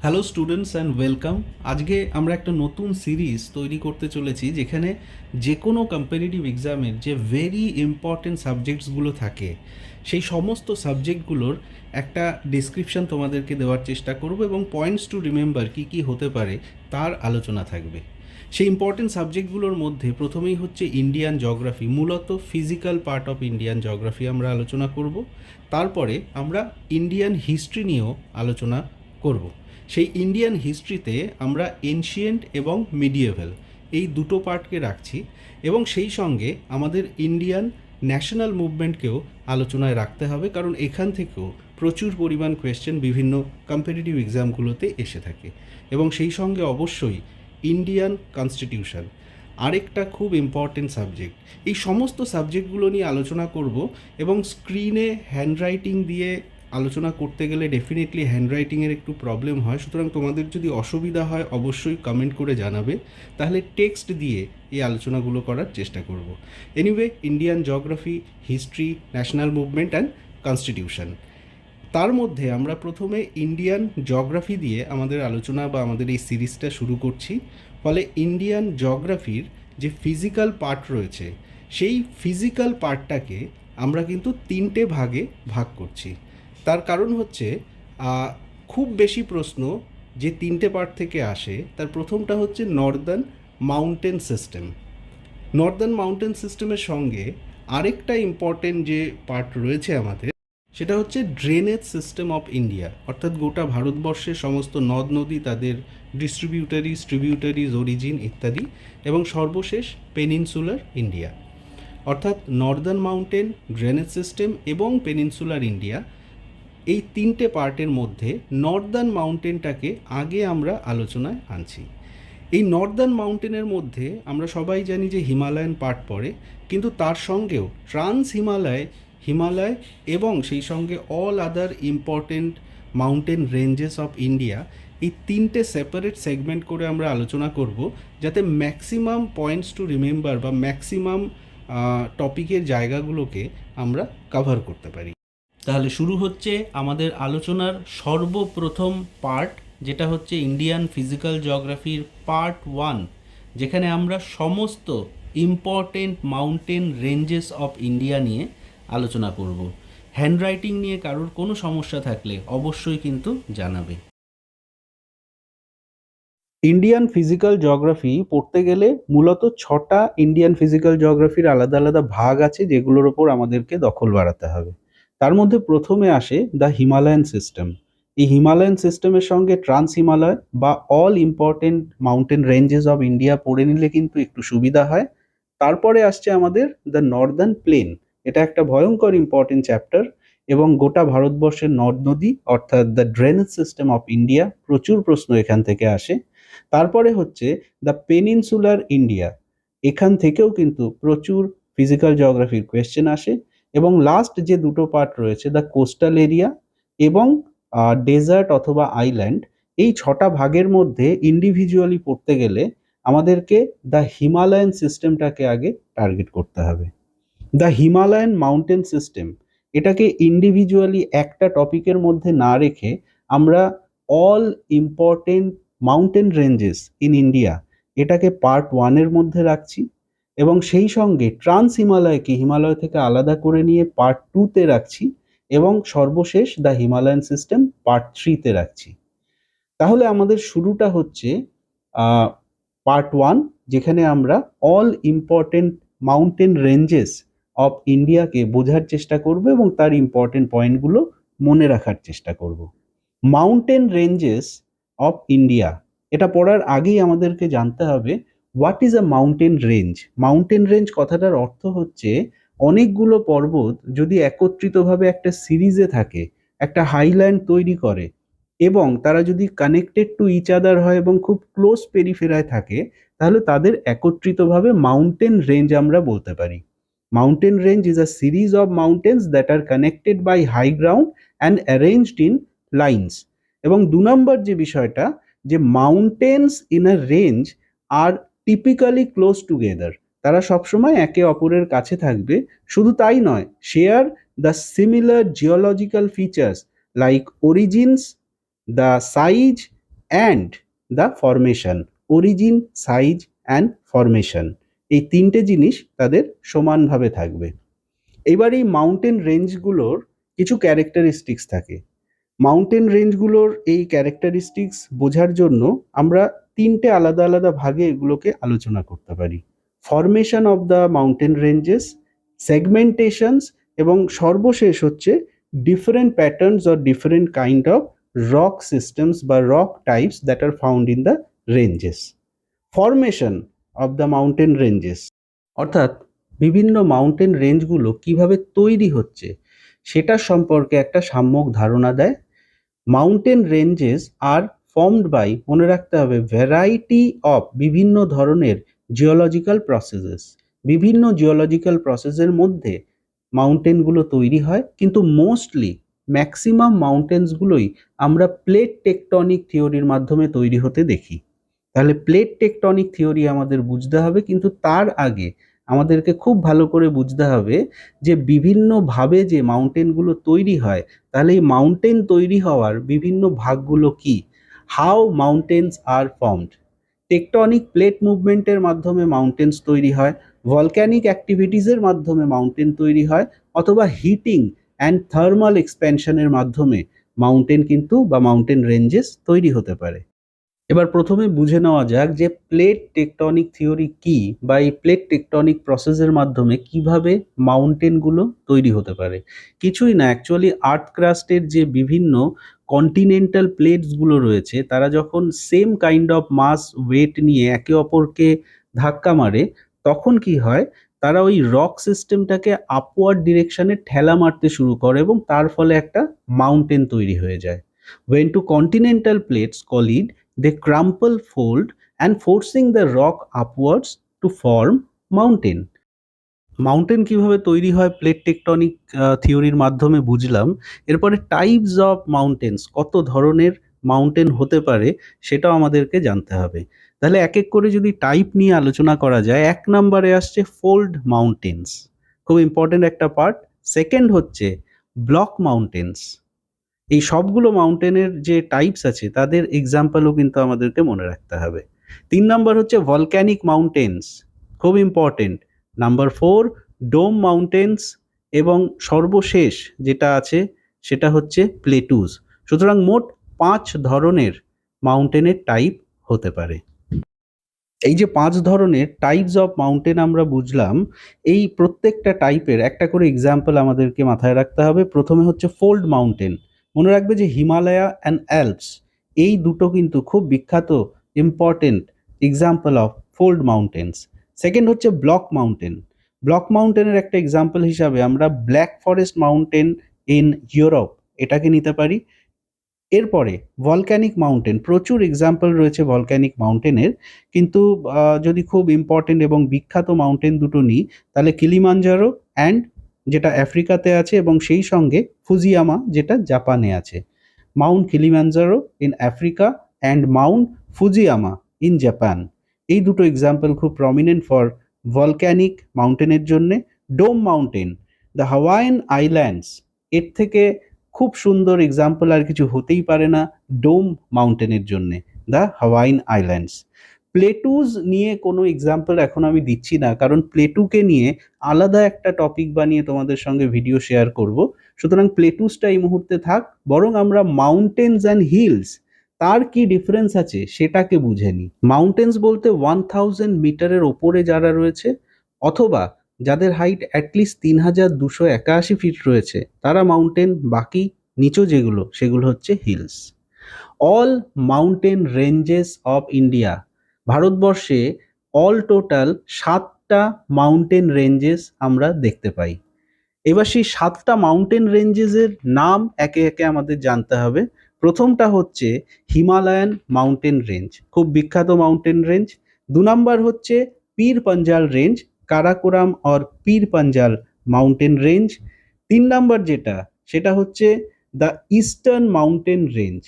Hello students and welcome. আজকে আমরা একটা নতুন সিরিজ তৈরি করতে চলেছি যেখানে যে কোনো কম্পিটিটিভ এক্সামের যে ভেরি ইম্পর্টেন্ট সাবজেক্টসগুলো থাকে সেই সমস্ত সাবজেক্টগুলোর একটা ডিসক্রিপশন তোমাদেরকে দেওয়ার চেষ্টা করব এবং পয়েন্টস টু রিমেম্বার কী কী হতে পারে তার আলোচনা থাকবে। সেই ইম্পর্টেন্ট সাবজেক্টগুলোর মধ্যে প্রথমেই হচ্ছে ইন্ডিয়ান জিওগ্রাফি, মূলত physical part of Indian geography আমরা আলোচনা করব। তারপরে আমরা ইন্ডিয়ান হিস্ট্রি নিয়েও আলোচনা করব। সেই ইন্ডিয়ান হিস্ট্রিতে আমরা এনশিয়েন্ট এবং মিডিয়েভাল এই দুটো পার্টকে রাখছি এবং সেই সঙ্গে আমাদের ইন্ডিয়ান ন্যাশনাল মুভমেন্টকেও আলোচনায় রাখতে হবে, কারণ এখান থেকেও প্রচুর পরিমাণ কোয়েশ্চেন বিভিন্ন কম্পিটিটিভ এক্সামগুলোতে এসে থাকে। এবং সেই সঙ্গে অবশ্যই ইন্ডিয়ান কনস্টিটিউশন আরেকটা খুব ইম্পর্টেন্ট সাবজেক্ট। এই সমস্ত সাবজেক্টগুলো নিয়ে আলোচনা করব এবং স্ক্রিনে হ্যান্ডরাইটিং দিয়ে আলোচনা করতে গেলে ডেফিনেটলি হ্যান্ডরাইটিংয়ের একটু প্রবলেম হয়, সুতরাং তোমাদের যদি অসুবিধা হয় অবশ্যই কমেন্ট করে জানাবে, তাহলে টেক্সট দিয়ে এই আলোচনাগুলো করার চেষ্টা করব। Anyway, Indian geography, history, national movement and constitution, তার মধ্যে আমরা প্রথমে ইন্ডিয়ান জিওগ্রাফি দিয়ে আমাদের আলোচনা বা আমাদের এই সিরিজটা শুরু করছি। ফলে ইন্ডিয়ান জিওগ্রাফির যে ফিজিক্যাল পার্ট রয়েছে সেই ফিজিক্যাল পার্টটাকে আমরা কিন্তু তিনটে ভাগে ভাগ করছি। তার কারণ হচ্ছে খুব বেশি প্রশ্ন যে তিনটে পার্ট থেকে আসে তার প্রথমটা হচ্ছে Northern mountain system. Northern mountain সিস্টেমের সঙ্গে আরেকটা ইম্পর্টেন্ট যে পার্ট রয়েছে আমাদের, সেটা হচ্ছে ড্রেনেজ সিস্টেম অফ ইন্ডিয়া, অর্থাৎ গোটা ভারতবর্ষের সমস্ত নদ নদী, তাদের ট্রিবিউটারিজ, অরিজিন ইত্যাদি, এবং সর্বশেষ পেনিনসুলার ইন্ডিয়া। অর্থাৎ নর্দার্ন মাউন্টেন, ড্রেনেজ সিস্টেম এবং পেনিনসুলার ইন্ডিয়া, এই তিনটে পার্টের মধ্যে নর্দার্ন মাউন্টেনটাকে আগে আমরা আলোচনায় আনছি। এই নর্দার্ন মাউন্টেনের মধ্যে আমরা সবাই জানি যে হিমালয়ান পার্ট পড়ে, কিন্তু তার সঙ্গেও হিমালয় এবং সেই সঙ্গে all other important mountain ranges of India, এই তিনটে সেপারেট সেগমেন্ট করে আমরা আলোচনা করব, যাতে ম্যাক্সিমাম পয়েন্টস টু রিমেম্বার বা ম্যাক্সিমাম টপিকের জায়গাগুলোকে আমরা কভার করতে পারি। তাহলে শুরু হচ্ছে আমাদের আলোচনার সর্বপ্রথম পার্ট, যেটা হচ্ছে ইন্ডিয়ান ফিজিক্যাল জিওগ্রাফির পার্ট 1, যেখানে আমরা সমস্ত important mountain ranges of India নিয়ে আলোচনা করব। হ্যান্ডরাইটিং নিয়ে কারোর কোনো সমস্যা থাকলে অবশ্যই কিন্তু জানাবে। ইন্ডিয়ান ফিজিক্যাল জিওগ্রাফি পড়তে গেলে মূলত 6টা ইন্ডিয়ান ফিজিক্যাল জিওগ্রাফির আলাদা আলাদা ভাগ আছে, যেগুলোর ওপর আমাদেরকে দখল বাড়াতে হবে। তার মধ্যে প্রথমে আসে দ্য হিমালয়ান সিস্টেম। এই হিমালয়ান সিস্টেমের সঙ্গে ট্রান্স হিমালয় বা all important mountain ranges of India পড়ে নিলে কিন্তু একটু সুবিধা হয়। তারপরে আসছে আমাদের দ্য নর্দার্ন প্লেন। এটা একটা ভয়ঙ্কর ইম্পর্টেন্ট চ্যাপ্টার এবং গোটা ভারতবর্ষের নদ নদী অর্থাৎ the drainage system of India, প্রচুর প্রশ্ন এখান থেকে আসে। তারপরে হচ্ছে দ্য পেনিনসুলার ইন্ডিয়া, এখান থেকেও কিন্তু প্রচুর ফিজিক্যাল জিওগ্রাফির কোয়েশ্চেন আসে। এবং লাস্ট যে দুটো পার্ট রয়েছে দ্য কোস্টাল এরিয়া এবং ডেজার্ট অথবা আইল্যান্ড, এই 6টা ভাগের মধ্যে ইন্ডিভিজুয়ালি পড়তে গেলে আমাদেরকে দ্য হিমালয়ান সিস্টেমটাকে আগে টার্গেট করতে হবে। দ্য হিমালয়ান মাউন্টেন সিস্টেম, এটাকে ইন্ডিভিজুয়ালি একটা টপিকের মধ্যে না রেখে আমরা all important mountain ranges in India, এটাকে পার্ট 1-এর মধ্যে রাখছি এবং সেই সঙ্গে ট্রান্স হিমালয়কে হিমালয় থেকে আলাদা করে নিয়ে পার্ট 2-তে রাখছি এবং সর্বশেষ দ্য হিমালয়ান সিস্টেম পার্ট 3-তে রাখছি। তাহলে আমাদের শুরুটা হচ্ছে পার্ট 1, যেখানে আমরা all important mountain ranges of ইন্ডিয়াকে বোঝার চেষ্টা করব এবং তার ইম্পর্টেন্ট পয়েন্টগুলো মনে রাখার চেষ্টা করব। মাউন্টেন রেঞ্জেস অফ ইন্ডিয়া, এটা পড়ার আগেই আমাদেরকে জানতে হবে what is a mountain range. Mountain range কথাটার অর্থ হচ্ছে অনেকগুলো পর্বত যদি একত্রিতভাবে একটা সিরিজে থাকে, একটা হাইল্যান্ড তৈরি করে এবং তারা যদি কানেক্টেড টু ইচ আদার হয় এবং খুব ক্লোজ পেরিফেরায় থাকে, তাহলে তাদের একত্রিতভাবে মাউন্টেন রেঞ্জ আমরা বলতে পারি। Mountain range is a series of mountains that are connected by high ground and arranged in lines. এবং 2 নম্বর যে বিষয়টা, যে mountains in a range are typically close together, তারা সবসময় একে অপরের কাছে থাকবে। শুধু তাই নয়, share the similar geological features like origins, the size and the formation. Origin, size and formation, এই তিনটে জিনিস তাদের সমানভাবে থাকবে। এবার এই মাউন্টেন রেঞ্জগুলোর কিছু ক্যারেক্টারিস্টিক্স থাকে। মাউন্টেন রেঞ্জগুলোর এই ক্যারেক্টারিস্টিক্স বোঝার জন্য আমরা তিনটে আলাদা আলাদা ভাগে এগুলোকে আলোচনা করতে পারি: formation of the mountain ranges, segmentations, এবং সর্বশেষ হচ্ছে different patterns or different kind of rock systems বা rock types that are found in the ranges. Formation of the mountain ranges অর্থাৎ বিভিন্ন মাউন্টেন রেঞ্জগুলো কিভাবে তৈরি হচ্ছে সেটার সম্পর্কে একটা সাম্যক ধারণা দেয়। Mountain ranges are formed by, মনে রাখতে হবে, ভ্যারাইটি অফ, বিভিন্ন ধরনের জিওলজিক্যাল প্রসেসেস। বিভিন্ন জিওলজিক্যাল প্রসেসের মধ্যে মাউন্টেনগুলো তৈরি হয়, কিন্তু মোস্টলি ম্যাক্সিমাম মাউন্টেন্সগুলোই আমরা প্লেট টেকটনিক থিওরির মাধ্যমে তৈরি হতে দেখি। তাহলে প্লেট টেকটনিক থিওরি আমাদের বুঝতে হবে, কিন্তু তার আগে আমাদেরকে খুব ভালো করে বুঝতে হবে যে বিভিন্নভাবে যে মাউন্টেনগুলো তৈরি হয়, তাহলে এই মাউন্টেন তৈরি হওয়ার বিভিন্ন ভাগগুলো কি, how mountains are formed. Tectonic plate মুভমেন্টের মাধ্যমে মাউন্টেন্স তৈরি হয়, ভলক্যানিক অ্যাক্টিভিটিসের মাধ্যমে মাউন্টেন তৈরি হয়, অথবা হিটিং অ্যান্ড থার্মাল এক্সপ্যানশনের মাধ্যমে মাউন্টেন কিন্তু বা মাউন্টেন রেঞ্জেস তৈরি হতে পারে। এবার প্রথমে বুঝে নেওয়া যাক যে প্লেট টেকটনিক থিওরি কি, বা এই প্লেট টেকটনিক প্রসেসের মাধ্যমে কিভাবে মাউন্টেনগুলো তৈরি হতে পারে। কিছুই না, অ্যাকচুয়ালি আর্থ ক্রাস্টের যে বিভিন্ন কন্টিনেন্টাল প্লেটসগুলো রয়েছে, তারা যখন same kind of mass weight নিয়ে একে অপরকে ধাক্কা মারে, তখন কি হয়, তারা ওই রক সিস্টেমটাকে আপওয়ার্ড ডিরেকশনে ঠেলা মারতে শুরু করে এবং তার ফলে একটা মাউন্টেন তৈরি হয়ে যায়। When two continental plates collide, they crumple, fold, and forcing the rock upwards to form mountain. Mountain কিভাবে তৈরি হয় প্লেট টেকটনিক থিওরির মাধ্যমে বুঝলাম। এরপরে টাইপস অফ মাউন্টেন্স, কত ধরনের মাউন্টেন হতে পারে সেটাও আমাদেরকে জানতে হবে। তাহলে এক এক করে যদি টাইপ নিয়ে আলোচনা করা যায়, ১ নম্বরে আসছে ফোল্ড মাউন্টেন্স, খুব ইম্পর্টেন্ট একটা পার্ট। সেকেন্ড হচ্ছে ব্লক মাউন্টেন্স। এই সবগুলো মাউন্টেনের যে টাইপস আছে তাদের এক্সাম্পলও কিন্তু আমাদেরকে মনে রাখতে হবে। ৩ নাম্বার হচ্ছে ভলক্যানিক মাউন্টেন্স, খুব ইম্পর্টেন্ট। নাম্বার 4 ডোম মাউন্টেন্স, এবং সর্বশেষ যেটা আছে সেটা হচ্ছে প্লেটুস। সুতরাং মোট ৫ ধরনের মাউন্টেনের টাইপ হতে পারে। এই যে ৫ ধরনের টাইপস অফ মাউন্টেন আমরা বুঝলাম, এই প্রত্যেকটা টাইপের একটা করে এক্সাম্পল আমাদেরকে মাথায় রাখতে হবে। প্রথমে হচ্ছে ফোল্ড মাউন্টেন। মনে রাখবে যে হিমালয়া অ্যান্ড অ্যালপস, এই দুটো কিন্তু খুব বিখ্যাত important example of fold mountains. Second হচ্ছে ব্লক মাউন্টেন। ব্লক মাউন্টেনের একটা এক্সাম্পল হিসাবে আমরা black forest mountain in Europe এটাকে নিতে পারি। এরপরে ভলক্যানিক মাউন্টেন, প্রচুর এক্সাম্পল রয়েছে ভলক্যানিক মাউন্টেনের, কিন্তু যদি খুব ইম্পর্টেন্ট এবং বিখ্যাত মাউন্টেন দুটো নিই, তাহলে কিলিমাঞ্জারো অ্যান্ড, যেটা আফ্রিকাতে আছে, এবং সেই সঙ্গে ফুজিয়ামা, যেটা জাপানে আছে। Mount Kilimanjaro in Africa and Mount Fujiyama in Japan, এই দুটো এক্সাম্পল খুব প্রমিনেন্ট ফর ভলক্যানিক মাউন্টেনের জন্যে। ডোম মাউন্টেন, দ্য হাওয়াইয়ান আইল্যান্ডস, এর থেকে খুব সুন্দর এক্সাম্পল আর কিছু হতেই পারে না ডোম মাউন্টেনের জন্যে, দ্য হাওয়াইয়ান আইল্যান্ডস। প্লেটুস নিয়ে কোনো এক্সাম্পল এখন আমি দিচ্ছি না, কারণ প্লেটুকে নিয়ে আলাদা একটা টপিক বানিয়ে তোমাদের সঙ্গে ভিডিও শেয়ার করব। সুতরাং প্লেটুসটা এই মুহূর্তে থাক, বরং আমরা মাউন্টেন্স অ্যান্ড হিলস, তার কি ডিফারেন্স আছে সেটাকে বুঝে নিই। মাউন্টেন্স বলতে 1000 মিটারের ওপরে যারা রয়েছে, অথবা যাদের হাইট অ্যাটলিস্ট 3281 ফিট রয়েছে, তারা মাউন্টেন। বাকি নিচু যেগুলো সেগুলো হচ্ছে hills. All mountain ranges of India, ভারতবর্ষে অল টোটাল 7টা মাউন্টেন রেঞ্জেস আমরা দেখতে পাই। এবার সেই 7টা মাউন্টেন রেঞ্জেসের নাম একে একে আমাদের জানতে হবে। প্রথমটা হচ্ছে হিমালয়ান মাউন্টেন রেঞ্জ, খুব বিখ্যাত মাউন্টেন রেঞ্জ। ২ নম্বর হচ্ছে Pir Panjal range, Karakoram or Pir Panjal mountain range. ৩ নম্বর যেটা, সেটা হচ্ছে the eastern mountain range.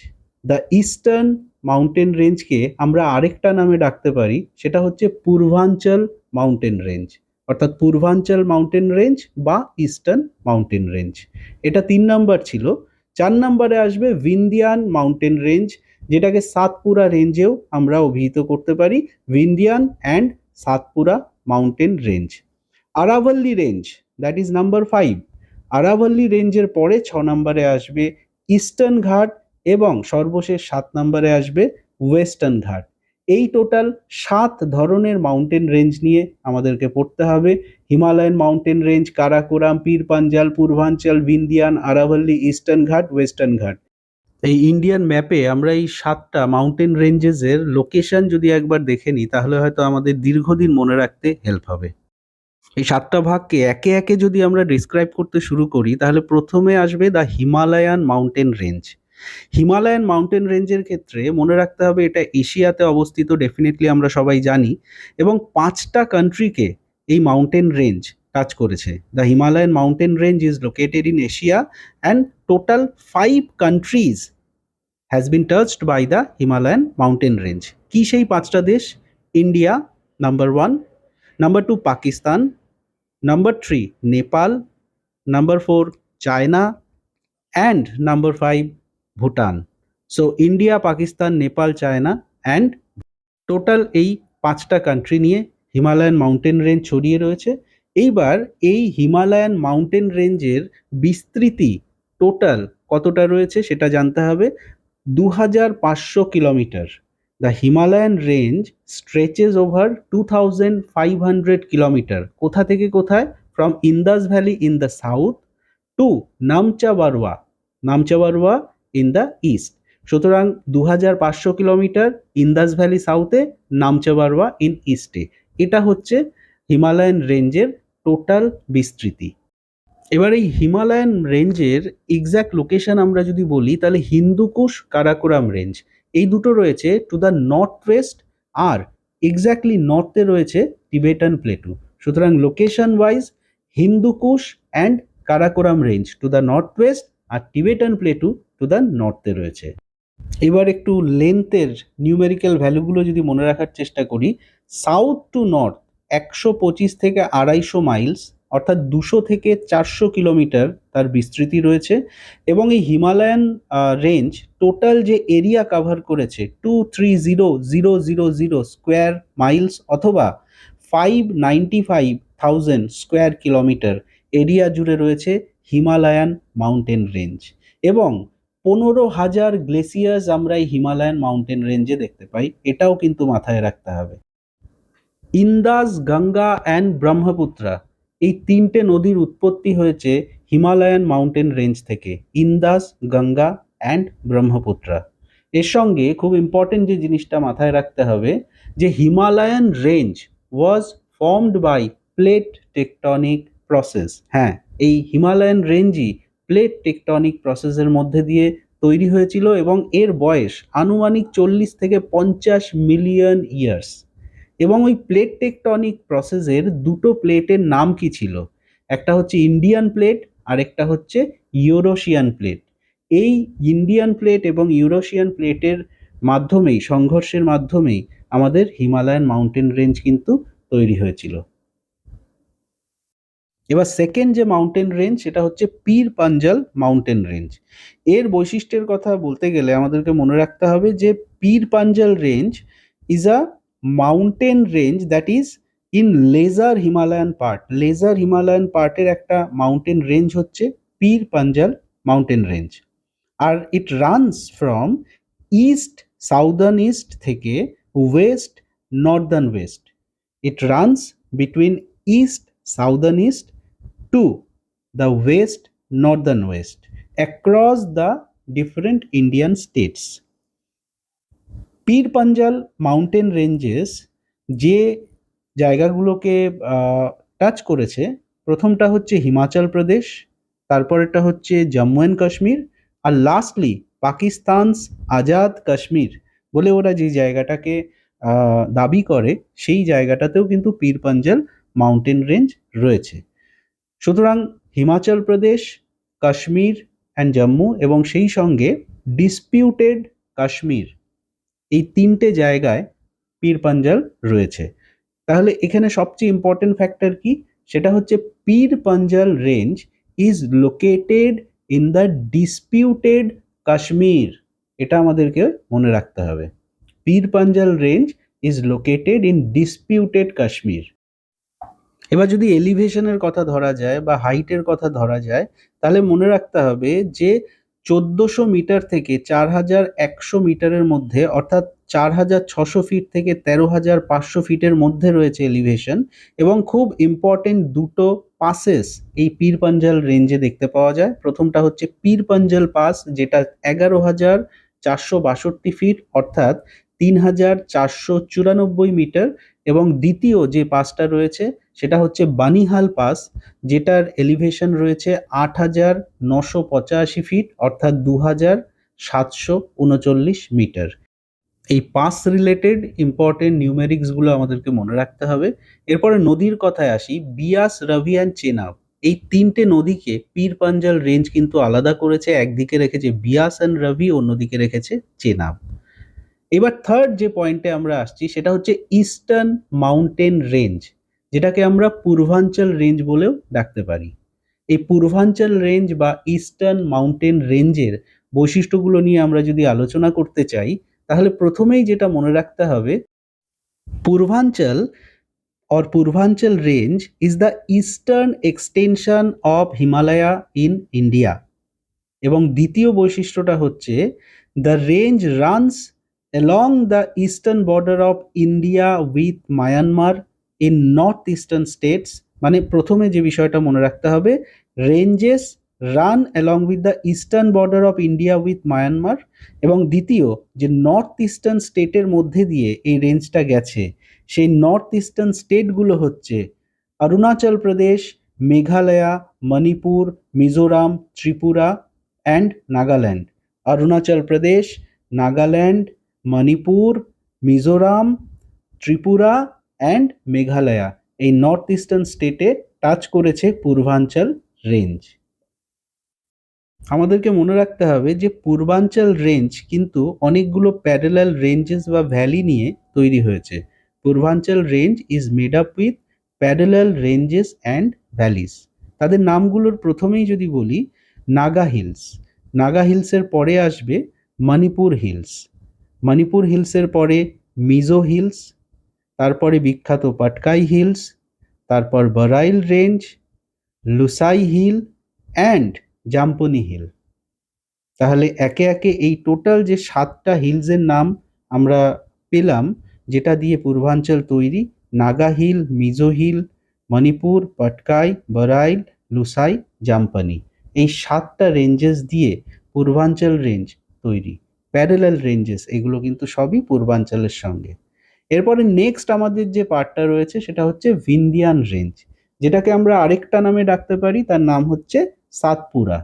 The eastern mountain রেঞ্জকে আমরা আরেকটা নামে ডাকতে পারি, সেটা হচ্ছে পূর্বাঞ্চল মাউন্টেন রেঞ্জ, অর্থাৎ পূর্বাঞ্চল মাউন্টেন রেঞ্জ বা ইস্টার্ন মাউন্টেন রেঞ্জ। এটা ৩ নাম্বার ছিল। 4 নম্বরে আসবে ভিন্দিয়ান মাউন্টেন রেঞ্জ, যেটাকে সাতপুরা রেঞ্জেও আমরা অভিহিত করতে পারি, Vindhyan and Satpura mountain range. Aravalli range, that is number 5। Aravalli রেঞ্জের পরে 6 নম্বরে আসবে ইস্টার্ন ঘাট এবং সর্বশেষ 7 নম্বরে আসবে ওয়েস্টার্ন ঘাট। এই টোটাল 7 ধরনের মাউন্টেন রেঞ্জ নিয়ে আমাদেরকে পড়তে হবে। হিমালয়ান মাউন্টেন রেঞ্জ, কারাকোরাম, পীর পাঞ্জাল, পূর্বাঞ্চল, ভিন্দিয়ান, আরাভাল্লি, ইস্টার্ন ঘাট, ওয়েস্টার্ন ঘাট। এই ইন্ডিয়ান ম্যাপে আমরা এই 7টা মাউন্টেন রেঞ্জেসের লোকেশন যদি একবার দেখে নিই, তাহলে হয়তো আমাদের দীর্ঘদিন মনে রাখতে হেল্প হবে। এই 7টা ভাগকে একে একে যদি আমরা ডিসক্রাইব করতে শুরু করি, তাহলে প্রথমে আসবে the Himalayan mountain range. Himalayan mountain রেঞ্জের ক্ষেত্রে মনে রাখতে হবে এটা এশিয়াতে অবস্থিত, ডেফিনেটলি আমরা সবাই জানি, এবং 5টা কান্ট্রিকে এই মাউন্টেন রেঞ্জ টাচ করেছে। The Himalayan mountain range is located in Asia and total 5 countries has been touched by the Himalayan mountain range. কি সেই 5টা দেশ? India number 1, number 2 Pakistan, number 3 Nepal, number 4 China, and number 5 Bhutan. So India, Pakistan, Nepal, China and total এই 5টা country নিয়ে Himalayan mountain range ছড়িয়ে রয়েছে। এইবার এই হিমালয়ান মাউন্টেন রেঞ্জের বিস্তৃতি টোটাল কতটা রয়েছে সেটা জানতে হবে। 2500 kilometre. The Himalayan range stretches over 2500 kilometre. কোথা থেকে কোথায়? From Indus valley in the south to Namcha Barwa in the east. সুতরাং 2500 কিলোমিটার ইন্দাস ভ্যালি সাউথে, নামচাবারওয়া ইন ইস্টে। এটা হচ্ছে হিমালয়ান রেঞ্জের টোটাল বিস্তৃতি। এবার এই হিমালয়ান রেঞ্জের এক্স্যাক্ট লোকেশন আমরা যদি বলি, তাহলে হিন্দুকুশ, কারাকোরাম রেঞ্জ, এই দুটো রয়েছে টু দ্য নর্থ ওয়েস্ট, আর এক্স্যাক্টলি নর্থে রয়েছে টিবেটান প্লেটু। সুতরাং location wise Hindu Kush and Karakoram range to the north west, আর টিবেটান প্লেটু টু দ্য নর্থে রয়েছে। এবার একটু লেন্থের নিউমেরিক্যাল ভ্যালুগুলো যদি মনে রাখার চেষ্টা করি, সাউথ টু নর্থ 125 থেকে 250 মাইলস, অর্থাৎ 200 থেকে 400 কিলোমিটার তার বিস্তৃতি রয়েছে। এবং এই হিমালয়ান রেঞ্জ টোটাল যে এরিয়া কাভার করেছে 230,000 স্কোয়ার মাইলস অথবা 595,000 স্কোয়ার কিলোমিটার এরিয়া জুড়ে রয়েছে হিমালয়ান মাউন্টেন রেঞ্জ। এবং 15,000 গ্লেসিয়ার্স আমরা এই হিমালয়ান মাউন্টেন রেঞ্জে দেখতে পাই, এটাও কিন্তু মাথায় রাখতে হবে। ইন্দাস, গঙ্গা অ্যান্ড ব্রহ্মপুত্রা, এই 3টে নদীর উৎপত্তি হয়েছে হিমালয়ান মাউন্টেন রেঞ্জ থেকে। ইন্দাস, গঙ্গা অ্যান্ড ব্রহ্মপুত্রা। এর সঙ্গে খুব ইম্পর্টেন্ট যে জিনিসটা মাথায় রাখতে হবে, যে Himalayan range was formed by plate tectonic process. হ্যাঁ, এই হিমালয়ান রেঞ্জই প্লেট টেকটনিক প্রসেসের মধ্যে দিয়ে তৈরি হয়েছিল এবং এর বয়স আনুমানিক 40 থেকে 50 মিলিয়ন ইয়ার্স। এবং ওই প্লেট টেকটনিক প্রসেসের দুটো প্লেটের নাম কি ছিল? একটা হচ্ছে ইন্ডিয়ান প্লেট আর একটা হচ্ছে ইউরোশিয়ান প্লেট। এই ইন্ডিয়ান প্লেট এবং ইউরোশিয়ান প্লেটের মাধ্যমেই, সংঘর্ষের মাধ্যমেই আমাদের হিমালয়ান মাউন্টেন রেঞ্জ কিন্তু তৈরি হয়েছিল। এবার সেকেন্ড যে মাউন্টেন রেঞ্জ সেটা হচ্ছে পীর পাঞ্জাল মাউন্টেন রেঞ্জ। এর বৈশিষ্ট্যের কথা বলতে গেলে আমাদেরকে মনে রাখতে হবে যে Pir Panjal range is a mountain range that is in lesser Himalayan part. Lesser Himalayan পার্টের একটা মাউন্টেন রেঞ্জ হচ্ছে পীর পাঞ্জাল মাউন্টেন রেঞ্জ। আর it runs from east, southern east থেকে west, northern west. It runs between east, southern east to the west, northern west across the different Indian states. পীর Panjal mountain ranges যে জায়গাগুলোকে touch করেছে, প্রথমটা হচ্ছে হিমাচল প্রদেশ, তারপরেরটা হচ্ছে জম্মু অ্যান্ড কাশ্মীর, আর লাস্টলি পাকিস্তানস আজাদ কাশ্মীর বলে ওরা যে জায়গাটাকে দাবি করে, সেই জায়গাটাতেও কিন্তু পীর পাঞ্জাল মাউন্টেন রেঞ্জ রয়েছে। সুতরাং হিমাচল প্রদেশ, কাশ্মীর অ্যান্ড জম্মু এবং সেই সঙ্গে ডিসপিউটেড কাশ্মীর, এই 3টে জায়গায় পীর পাঞ্জাল রয়েছে। তাহলে এখানে সবচেয়ে ইম্পর্টেন্ট ফ্যাক্টর কি? সেটা হচ্ছে Pir Panjal range is located in the disputed Kashmir, এটা আমাদেরকে মনে রাখতে হবে। পীর Panjal range is located in disputed Kashmir. এবার যদি এলিভেশনের কথা ধরা যায় বা হাইটের কথা ধরা যায়, তাহলে মনে রাখতে হবে যে 1400 মিটার থেকে 4100 মিটারের মধ্যে, অর্থাৎ 4600 ফিট থেকে 13500 ফিটের মধ্যে রয়েছে এলিভেশন। এবং খুব ইম্পর্টেন্ট দুটো পাসেস এই পীর পাঞ্জাল রেঞ্জে দেখতে পাওয়া যায়। প্রথমটা হচ্ছে পীর পাঞ্জাল পাস, যেটা 11,462 ফিট অর্থাৎ 3494 মিটার। এবং দ্বিতীয় যে পাসটা রয়েছে সেটা হচ্ছে বানিহাল পাস, যেটার এলিভেশন রয়েছে 8,985 ফিট অর্থাৎ 2,739 মিটার। এই পাস রিলেটেড ইম্পর্টেন্ট নিউমেরিক্সগুলো আমাদেরকে মনে রাখতে হবে। এরপরে নদীর কথায় আসি, বিয়াস, রাভি অ্যান্ড চেনাব, এই তিনটে নদীকে পীর পাঞ্জাল রেঞ্জ কিন্তু আলাদা করেছে। একদিকে রেখেছে বিয়াস অ্যান্ড রাভি, অন্যদিকে রেখেছে চেনাব। এবার থার্ড যে পয়েন্টে আমরা আসছি সেটা হচ্ছে ইস্টার্ন মাউন্টেন রেঞ্জ, যেটাকে আমরা পূর্বাঞ্চল রেঞ্জ বলেও ডাকতে পারি। এই পূর্বাঞ্চল রেঞ্জ বা ইস্টার্ন মাউন্টেন রেঞ্জের বৈশিষ্ট্যগুলো নিয়ে আমরা যদি আলোচনা করতে চাই, তাহলে প্রথমেই যেটা মনে রাখতে হবে, পূর্বাঞ্চল or Purvanchal range is the eastern extension of Himalaya in India। এবং দ্বিতীয় বৈশিষ্ট্যটা হচ্ছে the range runs along the eastern border of India with Myanmar in northeastern states। মানে প্রথমে যে বিষয়টা মনে রাখতে হবে, ranges run along with the eastern border of India with Myanmar, এবং দ্বিতীয় যে নর্থ ইস্টার্ন স্টেটের মধ্যে দিয়ে এই রেঞ্জটা গেছে, সেই নর্থ ইস্টার্ন স্টেটগুলো হচ্ছে অরুণাচল প্রদেশ, মেঘালয়া, মণিপুর, মিজোরাম, ত্রিপুরা অ্যান্ড নাগাল্যান্ড। অরুণাচল প্রদেশ, নাগাল্যান্ড, মণিপুর, মিজোরাম, ত্রিপুরা অ্যান্ড মেঘালয়া, এই নর্থ ইস্টার্ন স্টেটে টাচ করেছে পূর্বাঞ্চল রেঞ্জ। আমাদেরকে মনে রাখতে হবে যে পূর্বাঞ্চল রেঞ্জ কিন্তু অনেকগুলো প্যারালাল রেঞ্জেস বা ভ্যালি নিয়ে তৈরি হয়েছে। Purvanchal range is made up with parallel ranges and valleys. তাদের নামগুলোর প্রথমেই যদি বলি, নাগা হিলস, নাগা হিলসের পরে আসবে মণিপুর হিলস, মণিপুর হিলসের পরে মিজো হিলস, তারপরে বিখ্যাত পাটকাই হিলস, তারপর Barail range, Lushai hill and Jampui hill. তাহলে একে একে এই টোটাল যে 7টা হিলসের নাম আমরা পেলাম, যেটা দিয়ে পূর্বাঞ্চল তৈরি, নাগা হিল, মিজো হিল, মণিপুর, পাটকাই, বরাইল, লুসাই, জাম্পানি, এই 7টা রেঞ্জেস দিয়ে পূর্বাঞ্চল রেঞ্জ তৈরি। প্যারালাল রেঞ্জেস, এগুলো কিন্তু সবই পূর্বাঞ্চলের সঙ্গে। এরপরে নেক্সট আমাদের যে পার্টটা রয়েছে সেটা হচ্ছে ভিন্দিয়ান রেঞ্জ, যেটাকে আমরা আরেকটা নামে ডাকতে পারি, তার নাম হচ্ছে সাতপুরা।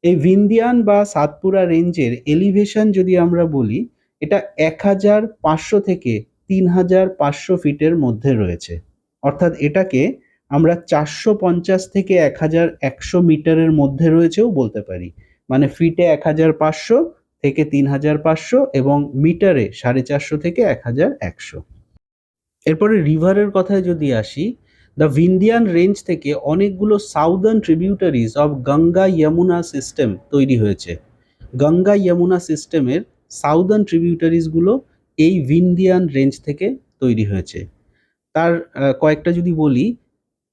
এই ভিন্দিয়ান বা সাতপুরা রেঞ্জের এলিভেশন যদি আমরা বলি, এটা 1,500 থেকে 3,500 ফিটের মধ্যে রয়েছে। অর্থাৎ এটাকে আমরা 450 থেকে 1,100 মিটারের মধ্যে রয়েছেও বলতে পারি। মানে ফিটে 1,500 থেকে 3,500 এবং মিটারে 450 থেকে 1,100। এরপরে রিভারের কথায় যদি আসি, দ্য ভিন্দিয়ান রেঞ্জ থেকে অনেকগুলো southern tributaries of Ganga Yamuna system তৈরি হয়েছে। গঙ্গা যমুনা সিস্টেমের সাউদার্ন ট্রিবিউটারিজগুলো এই ভিন্দিয়ান রেঞ্জ থেকে তৈরি হয়েছে। তার কয়েকটা যদি বলি,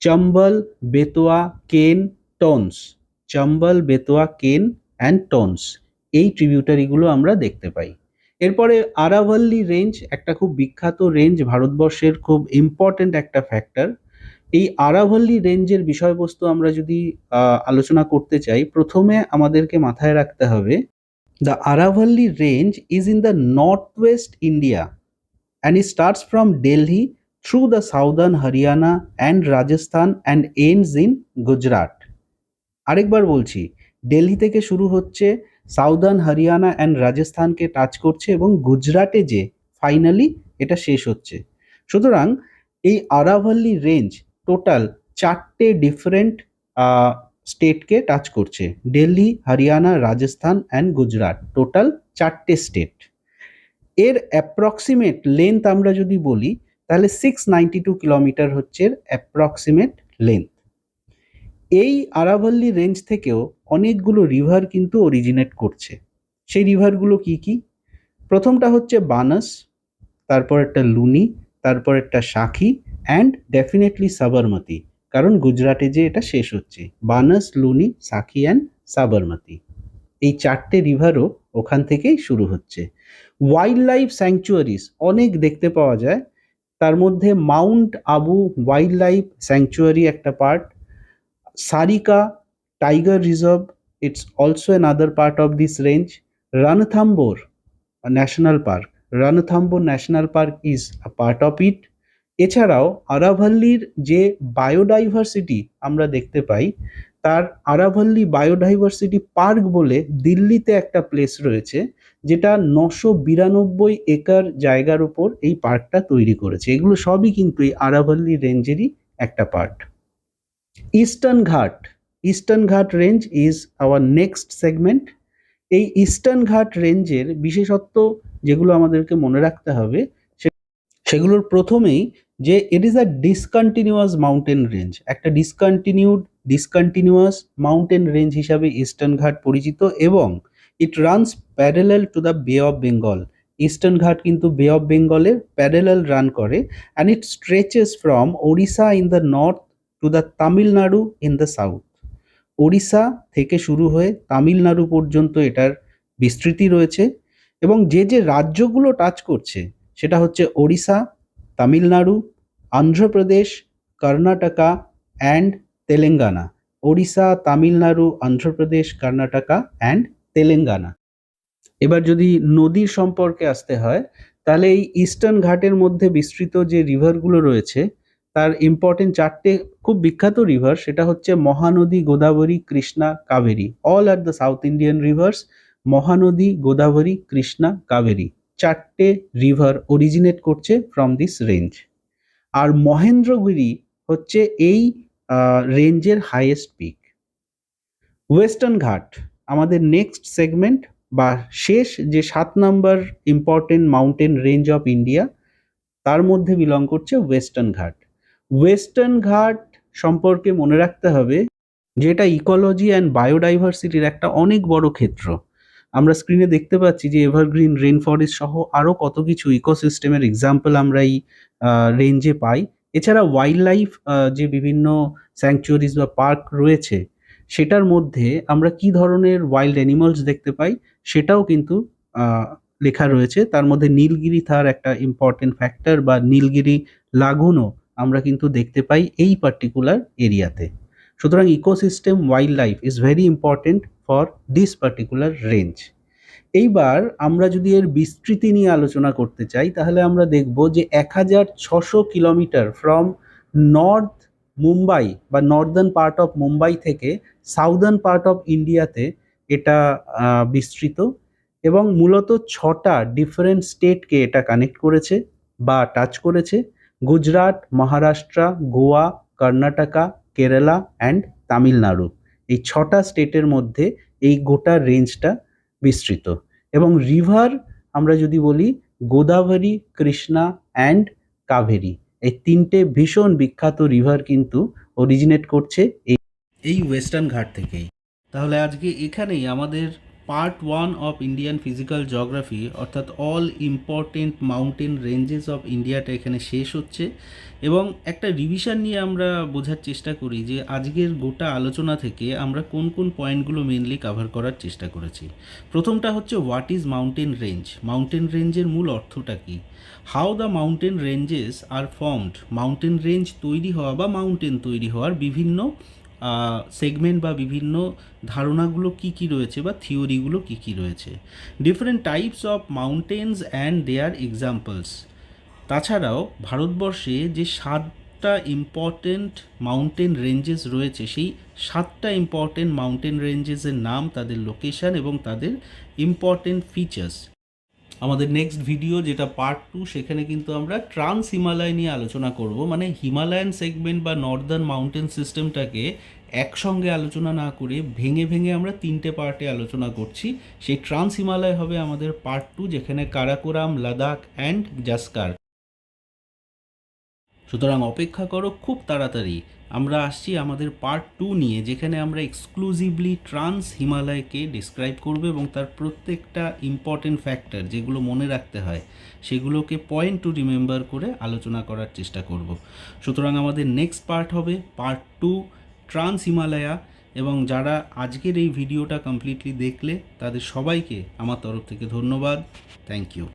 চম্বল, বেতোয়া, কেন, টন্স, চম্বল, বেতোয়া, কেন অ্যান্ড টন্স, এই ট্রিবিউটারিগুলো আমরা দেখতে পাই। এরপরে আরাভাল্লি রেঞ্জ, একটা খুব বিখ্যাত রেঞ্জ, ভারতবর্ষের খুব ইম্পর্টেন্ট একটা ফ্যাক্টর। এই আরাভাল্লি রেঞ্জের বিষয়বস্তু আমরা যদি আলোচনা করতে চাই, প্রথমে আমাদেরকে মাথায় রাখতে হবে, the Aravalli range is in the north west India and it starts from Delhi through the southern Haryana and Rajasthan and ends in Gujarat। আরেকবার বলছি, দিল্লি থেকে শুরু হচ্ছে, সাউদার্ন হরিয়ানা অ্যান্ড রাজস্থানকে টাচ করছে এবং গুজরাটে যে ফাইনালি এটা শেষ হচ্ছে। সুতরাং এই আরাভাল্লি রেঞ্জ টোটাল 4টে ডিফারেন্ট স্টেটকে টাচ করছে, দিল্লি, হরিয়ানা, রাজস্থান অ্যান্ড গুজরাট, টোটাল 4টে স্টেট। এর অ্যাপ্রক্সিমেট লেন্থ আমরা যদি বলি, তাহলে 692 কিলোমিটার হচ্ছে এর অ্যাপ্রক্সিমেট লেন্থ। এই আরাভাল্লি রেঞ্জ থেকেও অনেকগুলো রিভার কিন্তু অরিজিনেট করছে। সেই রিভারগুলো কি কি? প্রথমটা হচ্ছে বানাস, তারপর একটা লুনি, তারপর একটা শাখি, অ্যান্ড ডেফিনেটলি সাবরমতি, কারণ গুজরাটে যে এটা শেষ হচ্ছে। বানাস, লুনি, শাখি অ্যান্ড সাবরমতি, এই চারটে রিভারও ওখান থেকেই শুরু হচ্ছে। ওয়াইল্ড লাইফ স্যাংচুয়ারিজ অনেক দেখতে পাওয়া যায়, তার মধ্যে mount Abu wildlife sanctuary একটা part, Sariska tiger reserve, it's also another part of this range, Ranthambore national park, Ranthambore national park is a part of it. এছাড়াও আরাভাল্লির যে বায়োডাইভার্সিটি আমরা দেখতে পাই, তার আরাভাল্লি বায়োডাইভার্সিটি পার্ক বলে দিল্লিতে একটা প্লেস রয়েছে, যেটা 992 একর জায়গার উপর এই পার্কটা তৈরি করেছে। এগুলো সবই কিন্তু এই আরাভাল্লি রেঞ্জেরই একটা পার্ট। ইস্টার্ন ঘাট, ইস্টার্ন ঘাট range is our next segment. এই ইস্টার্ন ঘাট রেঞ্জের বিশেষত্ব যেগুলো আমাদেরকে মনে রাখতে হবে, সেগুলোর প্রথমেই যে it is a discontinuous mountain range, একটা ডিসকন্টিনিউয়াস মাউন্টেন রেঞ্জ হিসাবে ইস্টার্ন ঘাট পরিচিত, এবং it runs parallel to the bay of Bengal. Eastern Ghat কিন্তু বে অফ বেঙ্গলের প্যারালাল রান করে, and it stretches from Odisha in the north to the Tamil Nadu in the south. Odisha থেকে শুরু হয়ে তামিলনাড়ু পর্যন্ত এটার বিস্তৃতি রয়েছে, এবং যে যে রাজ্যগুলো টাচ করছে সেটা হচ্ছে ওড়িশা, তামিলনাড়ু, অন্ধ্রপ্রদেশ, কর্ণাটকা অ্যান্ড তেলেঙ্গানা। ওড়িশা, তামিলনাড়ু, অন্ধ্রপ্রদেশ, কর্ণাটকা অ্যান্ড তেলেঙ্গানা। এবার যদি নদীর সম্পর্কে আসতে হয়, তাহলে এই ইস্টার্ন ঘাটের মধ্যে বিস্তৃত যে রিভারগুলো রয়েছে, তার ইম্পর্টেন্ট চারটে খুব বিখ্যাত রিভার, সেটা হচ্ছে Mahanadi, Godavari, Krishna, Kaveri. All are the south Indian rivers. Mahanadi, Godavari, Krishna, Kaveri, চারটে রিভার অরিজিনেট করছে ফ্রম দিস রেঞ্জ। আর মহেন্দ্রগিরি হচ্ছে এই রেঞ্জের হাইয়েস্ট পিক। ওয়েস্টার্ন ঘাট আমাদের নেক্সট সেগমেন্ট বা শেষ যে 7 নম্বর important mountain range of India, তার মধ্যে বিলং করছে ওয়েস্টার্ন ঘাট। ওয়েস্টার্ন ঘাট সম্পর্কে মনে রাখতে হবে যে এটা ইকোলজি অ্যান্ড বায়োডাইভার্সিটির একটা অনেক বড় ক্ষেত্র। আমরা স্ক্রিনে দেখতে পাচ্ছি যে এভারগ্রিন রেন ফরেস্ট সহ আরও কত কিছু ইকোসিস্টেমের এক্সাম্পল আমরা এই রেঞ্জে পাই। এছাড়া ওয়াইল্ড লাইফ যে বিভিন্ন স্যাংচুয়ারিজ বা পার্ক রয়েছে, সেটার মধ্যে আমরা কি ধরনের ওয়াইল্ড অ্যানিমালস দেখতে পাই সেটাও কিন্তু লেখা রয়েছে। তার মধ্যে নীলগিরি থার একটা ইম্পর্টেন্ট ফ্যাক্টর, বা নীলগিরি লাগুনও আমরা কিন্তু দেখতে পাই এই পার্টিকুলার এরিয়াতে। সুতরাং ecosystem wild life is very important for this particular range. এইবার আমরা যদি এর বিস্তৃতি নিয়ে আলোচনা করতে চাই, তাহলে আমরা দেখব যে 1600 কিলোমিটার ফ্রম নর্থ মুম্বাই বা নর্দার্ন পার্ট অফ মুম্বাই থেকে সাউদার্ন পার্ট অফ ইন্ডিয়াতে এটা বিস্তৃত, এবং মূলত 6টা ডিফারেন্ট স্টেটকে এটা কানেক্ট করেছে বা টাচ করেছে: গুজরাট, মহারাষ্ট্র, গোয়া, কর্ণাটকা, কেরালা অ্যান্ড তামিলনাড়ু। এই 6টা স্টেটের মধ্যে এই গোটা রেঞ্জটা বিস্তৃত। এবং রিভার আমরা যদি বলি, গোদাবরী, কৃষ্ণা অ্যান্ড কাবেরী, এই তিনটে ভীষণ বিখ্যাত রিভার কিন্তু অরিজিনেট করছে এই ওয়েস্টার্ন ঘাট থেকেই। তাহলে আজকে এখানেই আমাদের part 1 of Indian physical geography, অর্থাৎ all important mountain ranges of ইন্ডিয়াটা এখানে শেষ হচ্ছে, এবং একটা রিভিশন নিয়ে আমরা বোঝার চেষ্টা করি যে আজকের গোটা আলোচনা থেকে আমরা কোন কোন পয়েন্টগুলো মেনলি কভার করার চেষ্টা করেছি। প্রথমটা হচ্ছে what is mountain range, mountain রেঞ্জের মূল অর্থটা কী, how the mountain ranges are formed, mountain range তৈরি হওয়া বা মাউন্টেন তৈরি হওয়ার বিভিন্ন সেগমেন্ট বা বিভিন্ন ধারণাগুলো কি কি রয়েছে বা থিওরিগুলো কি কি রয়েছে, different types of mountains and their examples. তাছাড়াও ভারতবর্ষে যে 7টা ইম্পর্টেন্ট মাউন্টেন রেঞ্জেস রয়েছে, সেই 7টা ইম্পর্টেন্ট মাউন্টেন রেঞ্জেসের নাম, তাদের লোকেশন এবং তাদের ইম্পর্টেন্ট ফিচার্স। আমাদের নেক্সট ভিডিও যেটা পার্ট 2, সেখানে কিন্তু আমরা ট্রান্স হিমালয় নিয়ে আলোচনা করব, মানে হিমালয়ান সেগমেন্ট বা নর্দার্ন মাউন্টেন সিস্টেমটাকে একসঙ্গে আলোচনা না করে ভেঙে ভেঙে আমরা 3টে পার্টে আলোচনা করছি। সেই ট্রান্স হিমালয় হবে আমাদের পার্ট 2, যেখানে কারাকোরাম, লাদাখ অ্যান্ড জাস্কার সুতরাং অপেক্ষা করো, খুব তাড়াতাড়ি আমরা আসছি আমাদের পার্ট 2 নিয়ে, যেখানে আমরা এক্সক্লুসিভলি ট্রান্স হিমালয়কে ডিসক্রাইব করব এবং তার প্রত্যেকটা ইম্পর্টেন্ট ফ্যাক্টর যেগুলো মনে রাখতে হয় সেগুলোকে পয়েন্ট টু রিমেম্বার করে আলোচনা করার চেষ্টা করব। সুতরাং আমাদের নেক্সট পার্ট হবে পার্ট 2, ট্রান্স হিমালয়া। এবং যারা আজকের এই ভিডিওটা কমপ্লিটলি দেখলে তাদের সবাইকে আমার তরফ থেকে ধন্যবাদ। Thank you.